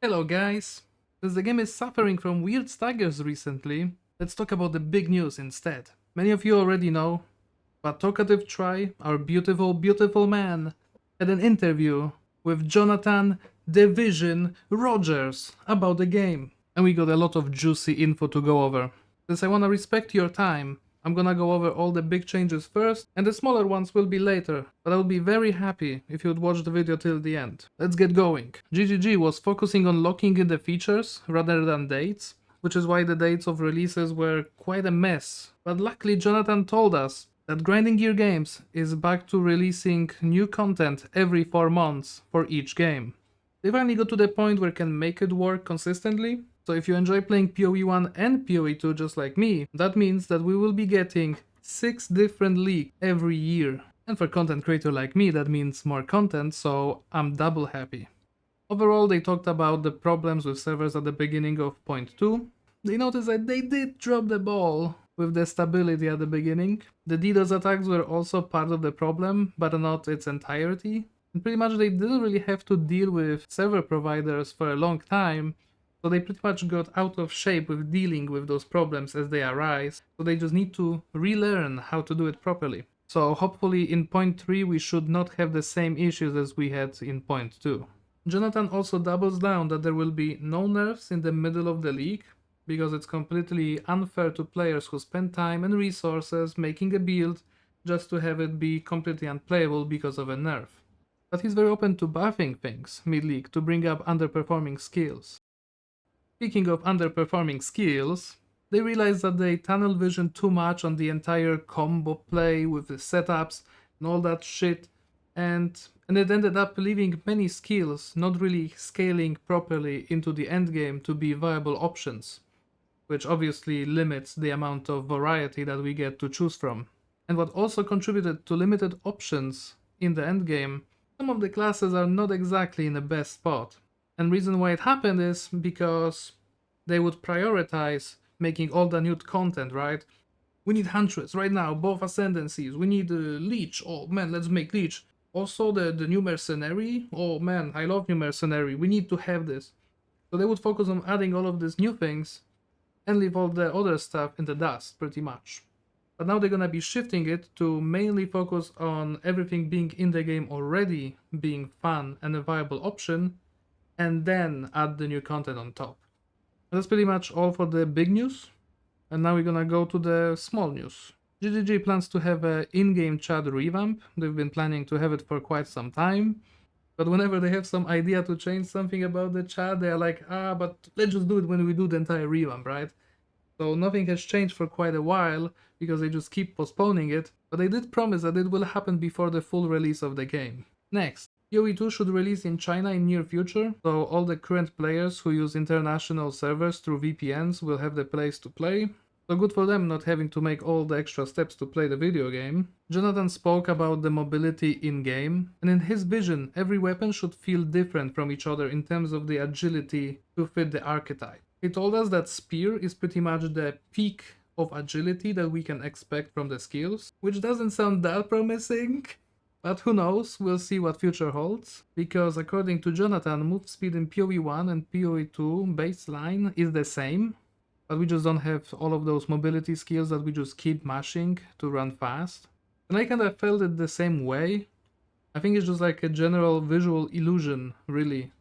Hello guys! Since the game is suffering from weird staggers recently, let's talk about the big news instead. Many of you already know, but TalkativeTri, our beautiful man, had an interview with Jonathan Division Rogers about the game, and we got a lot of juicy info to go over. Since I wanna respect your time, I'm gonna go over all the big changes first, and the smaller ones will be later, but I would be very happy if you'd watch the video till the end. Let's get going. GGG was focusing on locking in the features rather than dates, which is why the dates of releases were quite a mess. But luckily Jonathan told us that Grinding Gear Games is back to releasing new content every 4 months for each game. They finally got to the point where can make it work consistently. So if you enjoy playing PoE1 and PoE2 just like me, that means that we will be getting 6 different leagues every year. And for content creator like me, that means more content, so I'm double happy. Overall, they talked about the problems with servers at the beginning of point 2. They noticed that they did drop the ball with the stability at the beginning. The DDoS attacks were also part of the problem, but not its entirety. And pretty much they didn't really have to deal with server providers for a long time, so they pretty much got out of shape with dealing with those problems as they arise, so they just need to relearn how to do it properly. So hopefully in point 3 we should not have the same issues as we had in point 2. Jonathan also doubles down that there will be no nerfs in the middle of the league, because it's completely unfair to players who spend time and resources making a build just to have it be completely unplayable because of a nerf. But he's very open to buffing things mid-league to bring up underperforming skills. Speaking of underperforming skills, they realized that they tunnel vision too much on the entire combo play with the setups and all that shit, and it ended up leaving many skills not really scaling properly into the endgame to be viable options, which obviously limits the amount of variety that we get to choose from. And what also contributed to limited options in the endgame, some of the classes are not exactly in the best spot. And reason why it happened is because they would prioritize making all the new content, right? We need Huntress right now, both ascendancies. We need Leech. Oh man, let's make Leech. Also the new Mercenary. Oh man, I love new Mercenary. We need to have this. So they would focus on adding all of these new things and leave all the other stuff in the dust, pretty much. But now they're gonna be shifting it to mainly focus on everything being in the game already being fun and a viable option, and then add the new content on top. And that's pretty much all for the big news. And now we're gonna go to the small news. GGG plans to have an in-game chat revamp. They've been planning to have it for quite some time. But whenever they have some idea to change something about the chat, they're like, but let's just do it when we do the entire revamp, right? So nothing has changed for quite a while, because they just keep postponing it, but they did promise that it will happen before the full release of the game. Next, PoE2 should release in China in near future, so all the current players who use international servers through VPNs will have the place to play. So good for them not having to make all the extra steps to play the video game. Jonathan spoke about the mobility in-game, and in his vision, every weapon should feel different from each other in terms of the agility to fit the archetype. He told us that Spear is pretty much the peak of agility that we can expect from the skills, which doesn't sound that promising, but who knows, we'll see what future holds, because according to Jonathan, move speed in PoE1 and PoE2 baseline is the same, but we just don't have all of those mobility skills that we just keep mashing to run fast. And I kinda felt it the same way. I think it's just like a general visual illusion, really,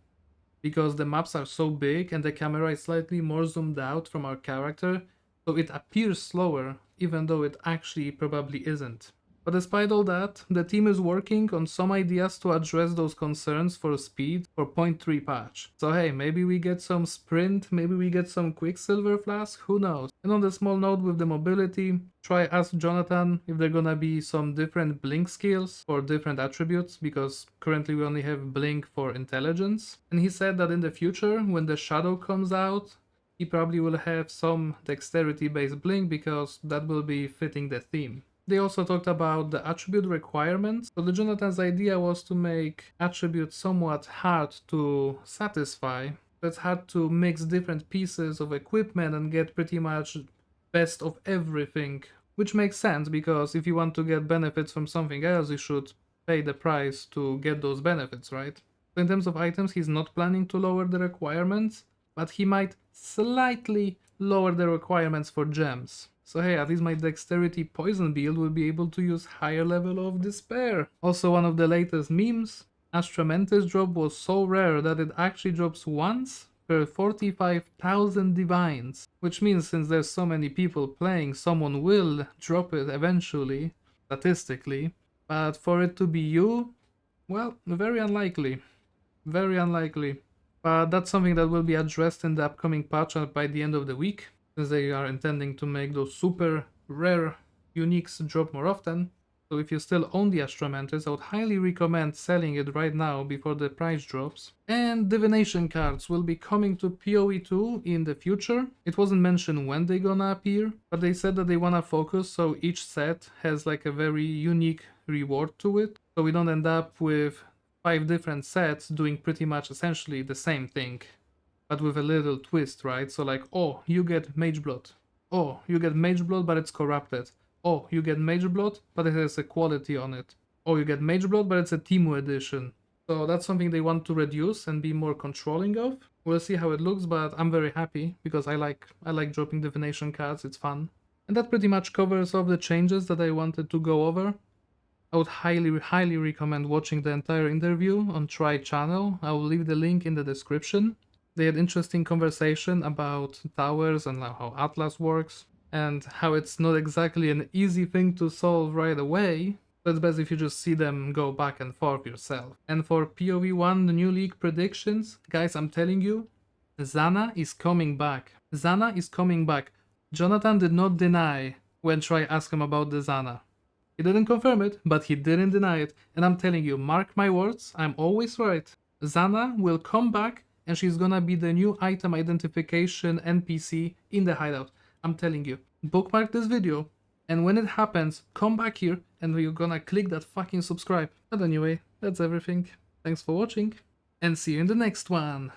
because the maps are so big and the camera is slightly more zoomed out from our character, so it appears slower, even though it actually probably isn't. But despite all that, the team is working on some ideas to address those concerns for speed for point 3 patch. So hey, maybe we get some sprint, maybe we get some Quicksilver Flask, who knows. And on the small note with the mobility, try ask Jonathan if there gonna be some different blink skills for different attributes, because currently we only have blink for intelligence. And he said that in the future, when the shadow comes out, he probably will have some dexterity based blink, because that will be fitting the theme. They also talked about the attribute requirements. So the Jonathan's idea was to make attributes somewhat hard to satisfy. It's hard to mix different pieces of equipment and get pretty much best of everything, which makes sense, because if you want to get benefits from something else, you should pay the price to get those benefits, right? So in terms of items, he's not planning to lower the requirements, but he might slightly lower the requirements for gems. So hey, at least my dexterity poison build will be able to use higher level of despair. Also, one of the latest memes, Astramentis drop was so rare that it actually drops once per 45,000 divines. Which means since there's so many people playing, someone will drop it eventually, statistically. But for it to be you, well, very unlikely. Very unlikely. But that's something that will be addressed in the upcoming patch by the end of the week, since they are intending to make those super rare uniques drop more often. So if you still own the Astramentis, I would highly recommend selling it right now before the price drops. And Divination cards will be coming to PoE2 in the future. It wasn't mentioned when they're gonna appear, but they said that they wanna focus so each set has like a very unique reward to it. So we don't end up with 5 different sets doing pretty much essentially the same thing, but with a little twist, right? So like, oh, you get Mage Blood. Oh, you get Mage Blood, but it's corrupted. Oh, you get Mage Blood, but it has a quality on it. Oh, you get Mage Blood, but it's a Timu edition. So that's something they want to reduce and be more controlling of. We'll see how it looks, but I'm very happy because I like dropping Divination cards, it's fun. And that pretty much covers all the changes that I wanted to go over. I would highly recommend watching the entire interview on Tri channel. I will leave the link in the description. They had interesting conversation about towers and how Atlas works, and how it's not exactly an easy thing to solve right away. So it's best if you just see them go back and forth yourself. And for PoE1, the new league predictions, guys, I'm telling you, Zana is coming back. Zana is coming back. Jonathan did not deny when Tri asked him about the Zana. He didn't confirm it, but he didn't deny it. And I'm telling you, mark my words, I'm always right. Zana will come back and she's gonna be the new item identification NPC in the hideout. I'm telling you, bookmark this video, and when it happens, come back here and you're gonna click that fucking subscribe. But anyway, that's everything. Thanks for watching, and see you in the next one.